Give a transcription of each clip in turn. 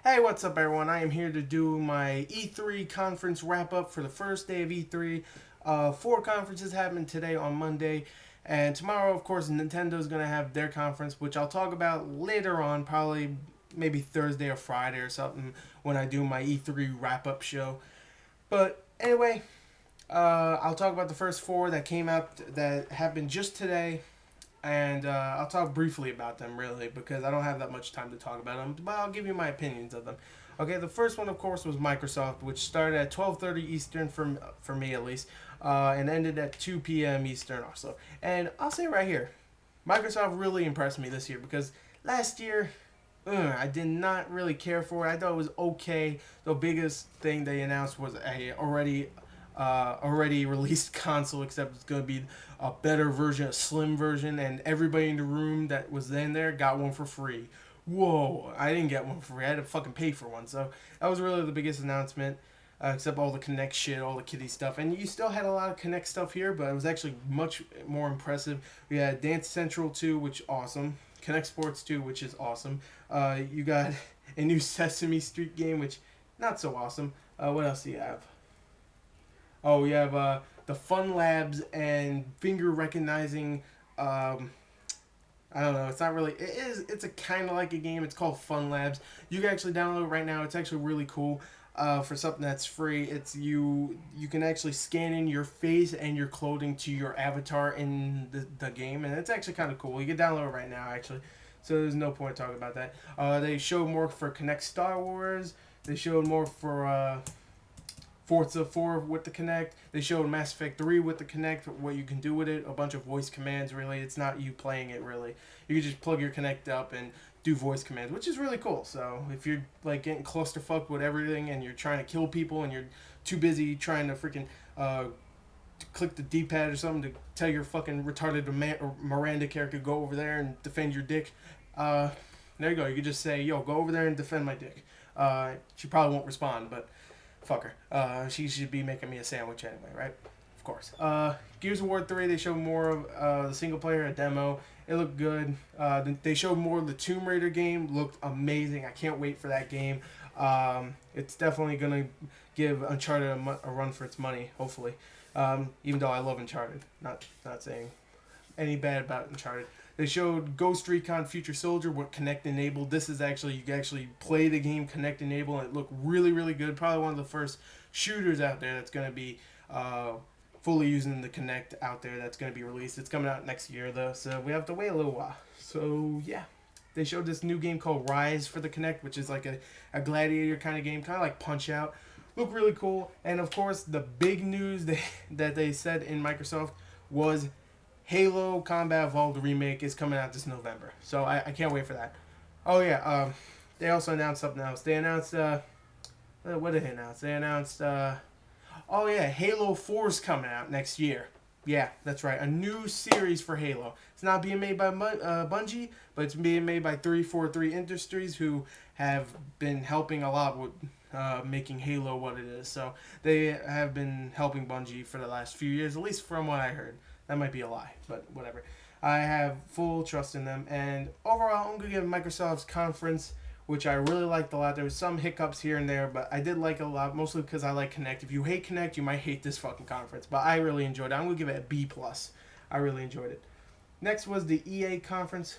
Hey, what's up, everyone? I am here to do my E3 conference wrap up for the first day of E3. Four conferences happening today on Monday, and tomorrow, of course, Nintendo's going to have their conference, which I'll talk about later on, probably maybe Thursday or Friday or something when I do my E3 wrap up show. But anyway, I'll talk about the first four that came out that happened just today, and I'll talk briefly about them really because I don't have that much time to talk about them, but I'll give you my opinions of them. Okay, the first one, of course, was Microsoft, which started at 12:30 Eastern for me at least, and ended at 2 p.m. Eastern also. And I'll say right here, Microsoft really impressed me this year because last year I did not really care for it. I thought it was okay. The biggest thing they announced was a already released console, except it's going to be a better version, a slim version, and everybody in the room that was in there got one for free. Whoa, I didn't get one for free. I had to fucking pay for one. So that was really the biggest announcement, except all the Kinect shit, all the kiddie stuff. And you still had a lot of Kinect stuff here, but it was actually much more impressive. We had Dance Central 2, which is awesome. Kinect Sports 2, which is awesome. You got a new Sesame Street game, which not so awesome. What else do you have? Oh, we have the Fun Labs and finger recognizing. I don't know. It's not really. It is. It's a kind of like a game. It's called Fun Labs. You can actually download it right now. It's actually really cool. For something that's free, it's you. You can actually scan in your face and your clothing to your avatar in the game, and it's actually kind of cool. You can download it right now, actually. So there's no point talking about that. They showed more for Connect Star Wars. They showed more for Forza 4 with the Kinect. They showed Mass Effect 3 with the Kinect, what you can do with it. A bunch of voice commands, really. It's not you playing it, really. You can just plug your Kinect up and do voice commands, which is really cool. So if you're like getting clusterfucked with everything and you're trying to kill people and you're too busy trying to freaking click the D-pad or something to tell your fucking retarded Miranda character go over there and defend your dick, there you go. You can just say, yo, go over there and defend my dick. She probably won't respond, but fuck her. She should be making me a sandwich anyway, right? Of course. Gears of War 3, they showed more of the single player, a demo. It looked good. They showed more of the Tomb Raider game. Looked amazing. I can't wait for that game. It's definitely going to give Uncharted a run for its money, hopefully. Even though I love Uncharted. Not saying any bad about Uncharted. They showed Ghost Recon Future Soldier with Kinect enabled. This is actually, you can actually play the game Kinect enabled, and it looked really, really good. Probably one of the first shooters out there that's going to be fully using the Kinect out there that's going to be released. It's coming out next year, though, so we have to wait a little while. So, yeah. They showed this new game called Rise for the Kinect, which is like a gladiator kind of game, kind of like Punch-Out. Looked really cool. And, of course, the big news that they said in Microsoft was Halo Combat Evolved remake is coming out this November, so I can't wait for that. Oh yeah, they also announced something else. They announced what did they announce? They announced oh yeah, Halo 4's coming out next year. Yeah, that's right, a new series for Halo. It's not being made by Bungie, but it's being made by 343 Industries, who have been helping a lot with making Halo what it is. So they have been helping Bungie for the last few years, at least from what I heard. That might be a lie, but whatever. I have full trust in them. And overall, I'm going to give Microsoft's conference, which I really liked a lot. There was some hiccups here and there, but I did like it a lot, mostly because I like Kinect. If you hate Kinect, you might hate this fucking conference. But I really enjoyed it. I'm going to give it a B+. I really enjoyed it. Next was the EA conference.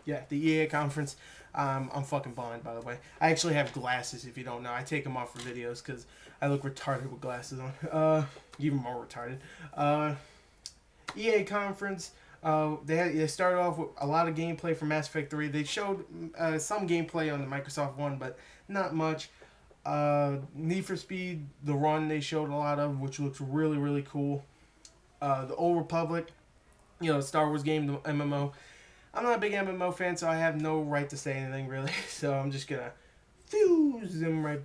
Yeah, the EA conference. I'm fucking blind, by the way. I actually have glasses, if you don't know. I take them off for videos because I look retarded with glasses on. Even more retarded. EA conference. They started off with a lot of gameplay for Mass Effect 3. They showed some gameplay on the Microsoft One, but not much. Need for Speed, The Run, they showed a lot of, which looks really, really cool. The Old Republic, Star Wars game, the MMO. I'm not a big MMO fan, so I have no right to say anything, really. So I'm just going to fuse them right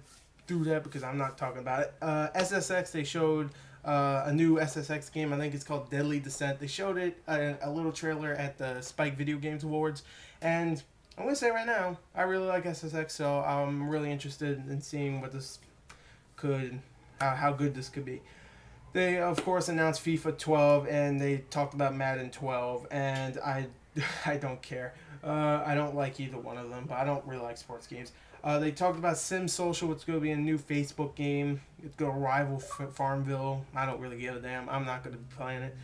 through that because I'm not talking about it. SSX, they showed a new SSX game. I think it's called Deadly Descent. They showed it a little trailer at the Spike Video Games Awards, and I'm gonna say right now, I really like SSX, so I'm really interested in seeing what this could, how good this could be. They of course announced FIFA 12, and they talked about Madden 12, and I don't care. I don't like either one of them, but I don't really like sports games. They talked about Sim Social, which is going to be a new Facebook game. It's going to rival Farmville. I don't really give a damn. I'm not going to be playing it.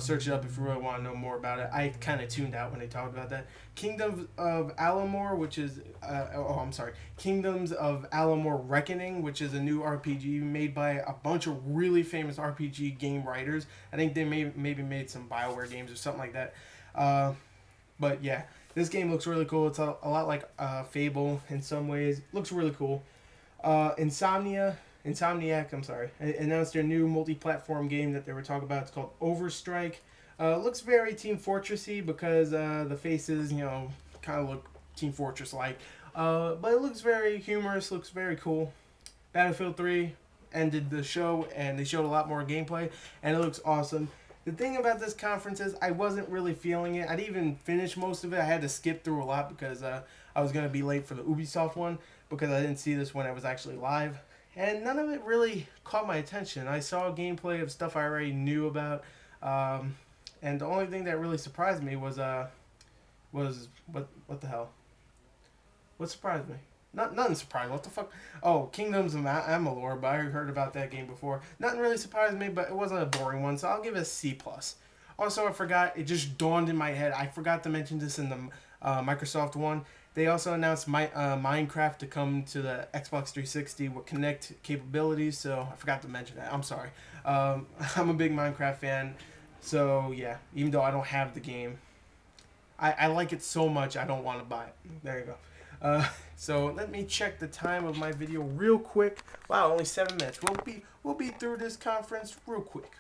Search it up if you really want to know more about it. I kind of tuned out when they talked about that. Kingdoms of Alamore, which is... Kingdoms of Alamore Reckoning, which is a new RPG made by a bunch of really famous RPG game writers. I think they maybe made some BioWare games or something like that. But yeah, this game looks really cool. It's a lot like Fable in some ways. Looks really cool. Insomniac, announced their new multi-platform game that they were talking about. It's called Overstrike. Looks very Team Fortressy because the faces, kind of look Team Fortress-like. But it looks very humorous, looks very cool. Battlefield 3 ended the show, and they showed a lot more gameplay, and it looks awesome. The thing about this conference is I wasn't really feeling it. I didn't even finish most of it. I had to skip through a lot because I was going to be late for the Ubisoft one because I didn't see this when it was actually live. And none of it really caught my attention. I saw gameplay of stuff I already knew about. And the only thing that really surprised me was what the hell? What surprised me? Nothing surprised. What the fuck? Oh, Kingdoms of Amalur, but I heard about that game before. Nothing really surprised me, but it wasn't a boring one, so I'll give it a C+. Also, I forgot, it just dawned in my head. I forgot to mention this in the Microsoft one. They also announced Minecraft to come to the Xbox 360 with Kinect capabilities, so I forgot to mention that. I'm sorry. I'm a big Minecraft fan, so yeah, even though I don't have the game, I like it so much I don't want to buy it. There you go. So let me check the time of my video real quick. Wow, only 7 minutes. We'll be through this conference real quick.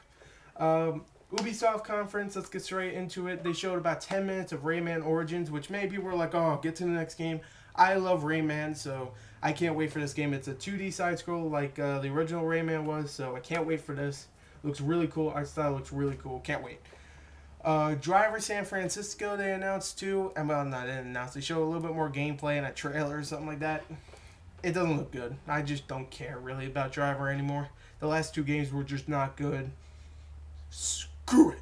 Ubisoft conference, let's get straight into it. They showed about 10 minutes of Rayman Origins, which many people were like, oh, get to the next game. I love Rayman, so I can't wait for this game. It's a 2D side scroll like the original Rayman was, so I can't wait for this. Looks really cool. Art style looks really cool. Can't wait. Driver San Francisco they announced too. And well, not announced. They showed a little bit more gameplay and a trailer or something like that. It doesn't look good. I just don't care really about Driver anymore. The last 2 games were just not good. Screw it.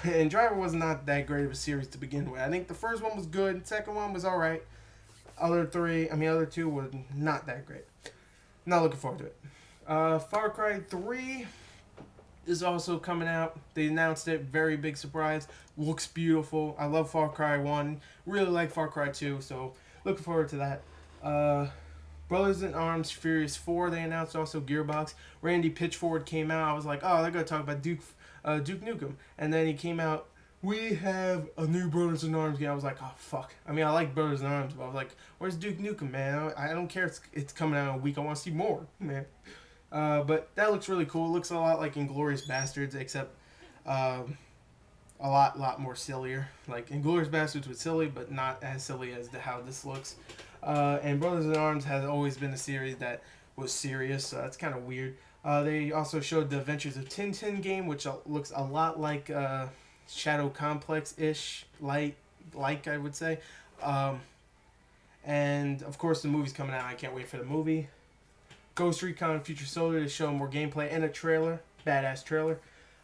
And Driver was not that great of a series to begin with. I think the first one was good. The second one was alright. Other 2 were not that great. Not looking forward to it. Far Cry 3 is also coming out. They announced it. Very big surprise. Looks beautiful. I love Far Cry 1. Really like Far Cry 2. So looking forward to that. Brothers in Arms Furious 4 they announced. Also Gearbox. Randy Pitchford came out. I was like, oh, they're going to talk about Duke Nukem. And then he came out. We have a new Brothers in Arms game. I was like, oh, fuck. I mean, I like Brothers in Arms, but I was like, where's Duke Nukem, man? I don't care. It's coming out in a week. I want to see more, man. But that looks really cool. It looks a lot like Inglourious Bastards, except a lot more sillier. Like Inglourious Bastards was silly, but not as silly as how this looks. And Brothers in Arms has always been a series that was serious, so that's kind of weird. They also showed the Adventures of Tintin game, which looks a lot like Shadow Complex-ish, like I would say. And of course the movie's coming out. I can't wait for the movie. Ghost Recon Future Soldier to show more gameplay and a trailer, badass trailer,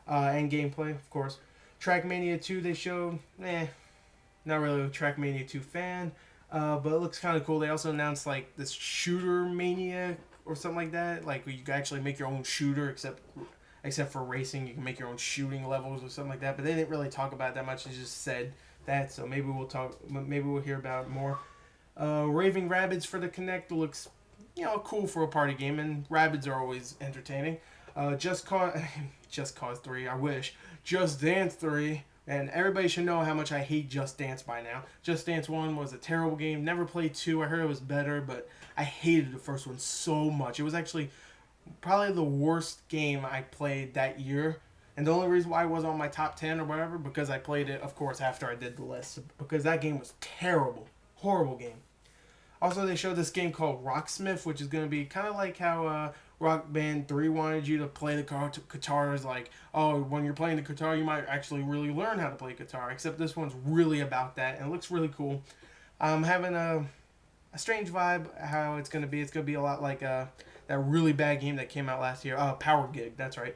and gameplay, of course. Trackmania 2 they showed, not really a Trackmania 2 fan, but it looks kind of cool. They also announced like this Shooter Mania or something like that, like where you can actually make your own shooter, except for racing, you can make your own shooting levels or something like that. But they didn't really talk about it that much. They just said that, so maybe we'll hear about it more. Raving Rabbids for the Kinect looks, cool for a party game, and Rabbids are always entertaining. Just Cause 3, I wish. Just Dance 3, and everybody should know how much I hate Just Dance by now. Just Dance 1 was a terrible game. Never played 2. I heard it was better, but I hated the first one so much. It was actually probably the worst game I played that year. And the only reason why it was on my top 10 or whatever, because I played it, of course, after I did the list. Because that game was terrible. Horrible game. Also, they showed this game called Rocksmith, which is going to be kind of like how Rock Band 3 wanted you to play the guitars. Like, oh, when you're playing the guitar, you might actually really learn how to play guitar. Except this one's really about that, and it looks really cool. I'm having a strange vibe how it's going to be. It's going to be a lot like that really bad game that came out last year. Power Gig, that's right.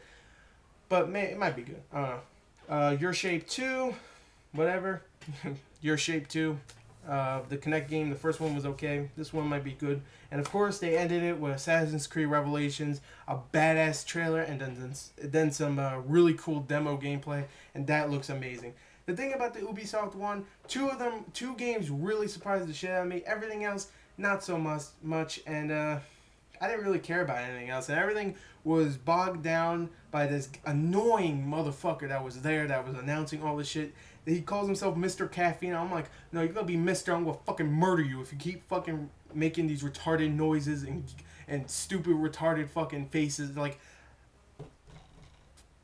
But it might be good. I don't know. Your Shape 2, whatever. Your Shape 2. The Kinect game, the first one was okay. This one might be good. And of course, they ended it with Assassin's Creed Revelations, a badass trailer, and then some really cool demo gameplay, and that looks amazing. The thing about the Ubisoft one, two games really surprised the shit out of me. Everything else, not so much, and I didn't really care about anything else, and everything was bogged down by this annoying motherfucker that was there that was announcing all this shit. He calls himself Mr. Caffeine. I'm like, no, you're gonna be Mr. I'm gonna fucking murder you if you keep fucking making these retarded noises and stupid retarded fucking faces. Like,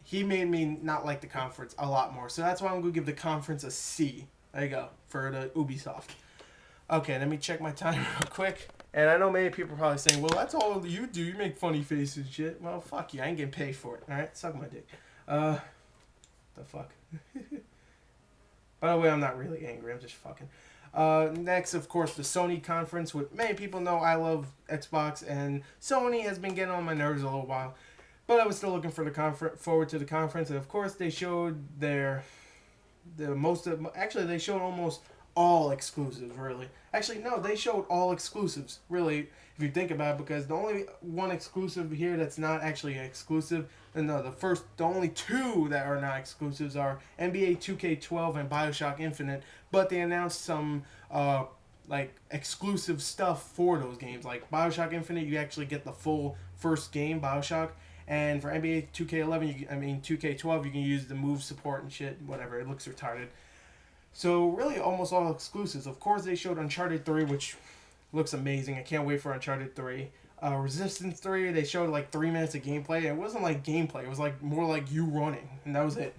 he made me not like the conference a lot more. So that's why I'm gonna give the conference a C. There you go for the Ubisoft. Okay, let me check my time real quick. And I know many people are probably saying, well, that's all you do. You make funny faces and shit. Well, fuck you. I ain't getting paid for it. All right? Suck my dick. The fuck? By the way, I'm not really angry. I'm just fucking. Next, of course, the Sony conference. Which many people know I love Xbox. And Sony has been getting on my nerves a little while. But I was still looking for the forward to the conference. And, of course, they showed actually, they showed almost all exclusives, really. Actually, no, they showed all exclusives, really, if you think about it, because the only one exclusive here that's not actually exclusive, and no, the only two that are not exclusives are NBA 2K12 and BioShock Infinite, but they announced some, exclusive stuff for those games. Like BioShock Infinite, you actually get the full first game, BioShock, and for NBA 2K12, you can use the move support and shit, whatever, it looks retarded. So, really, almost all exclusives. Of course, they showed Uncharted 3, which looks amazing. I can't wait for Uncharted 3. Resistance 3, they showed like 3 minutes of gameplay. It wasn't like gameplay. It was like more like you running. And that was it.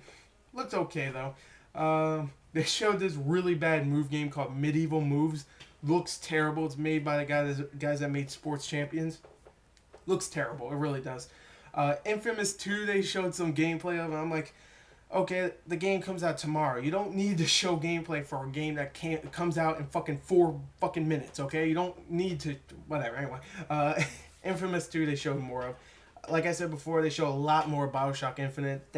Looked okay, though. They showed this really bad move game called Medieval Moves. Looks terrible. It's made by the guys that made Sports Champions. Looks terrible. It really does. Infamous 2, they showed some gameplay of. And I'm like, okay, the game comes out tomorrow. You don't need to show gameplay for a game that comes out in fucking 4 fucking minutes, okay? You don't need to, whatever, anyway. Infamous 2, they showed more of. Like I said before, they show a lot more BioShock Infinite.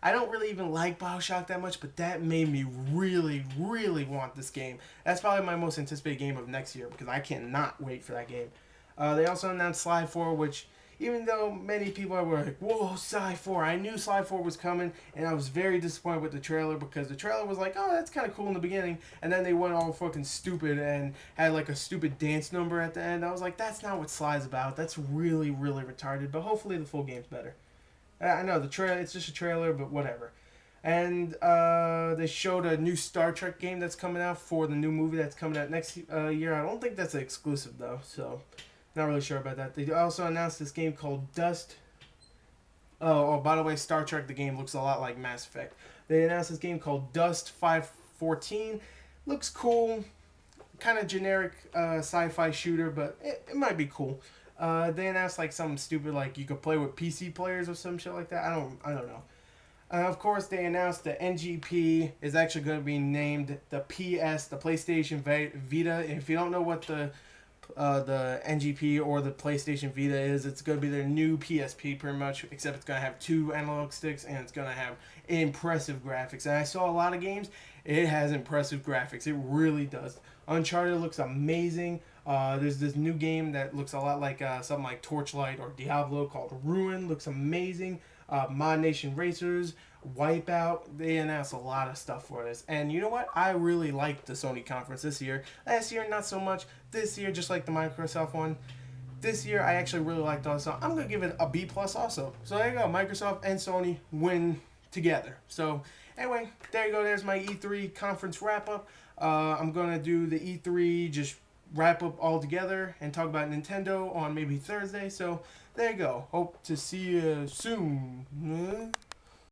I don't really even like BioShock that much, but that made me really, really want this game. That's probably my most anticipated game of next year, because I cannot wait for that game. They also announced Sly 4, which, even though many people were like, whoa, Sly 4, I knew Sly 4 was coming, and I was very disappointed with the trailer, because the trailer was like, oh, that's kind of cool in the beginning, and then they went all fucking stupid and had like a stupid dance number at the end. I was like, that's not what Sly's about. That's really, really retarded, but hopefully the full game's better. I know, the trailer, it's just a trailer, but whatever. And they showed a new Star Trek game that's coming out for the new movie that's coming out next year. I don't think that's an exclusive, though, so not really sure about that. They also announced this game called Dust. Oh, by the way, Star Trek, the game looks a lot like Mass Effect. They announced this game called Dust 514. Looks cool. Kind of generic sci-fi shooter, but it might be cool. They announced like something stupid, like you could play with PC players or some shit like that. I don't know. Of course, they announced the NGP is actually going to be named the PS, the PlayStation Vita. If you don't know what the NGP or the PlayStation Vita is, it's going to be their new PSP pretty much, except it's going to have 2 analog sticks and it's going to have impressive graphics. And I saw a lot of games, it has impressive graphics. It really does. Uncharted looks amazing. There's this new game that looks a lot like something like Torchlight or Diablo called Ruin. Looks amazing. Mod Nation Racers, Wipeout. They announced a lot of stuff for this. And you know what? I really liked the Sony conference this year. Last year, not so much. This year, just like the Microsoft one. This year, I actually really liked it. So I'm going to give it a B+ also. So there you go. Microsoft and Sony win together. So anyway, there you go. There's my E3 conference wrap-up. I'm going to do the E3 just wrap up all together and talk about Nintendo on maybe Thursday. So there you go. Hope to see you soon.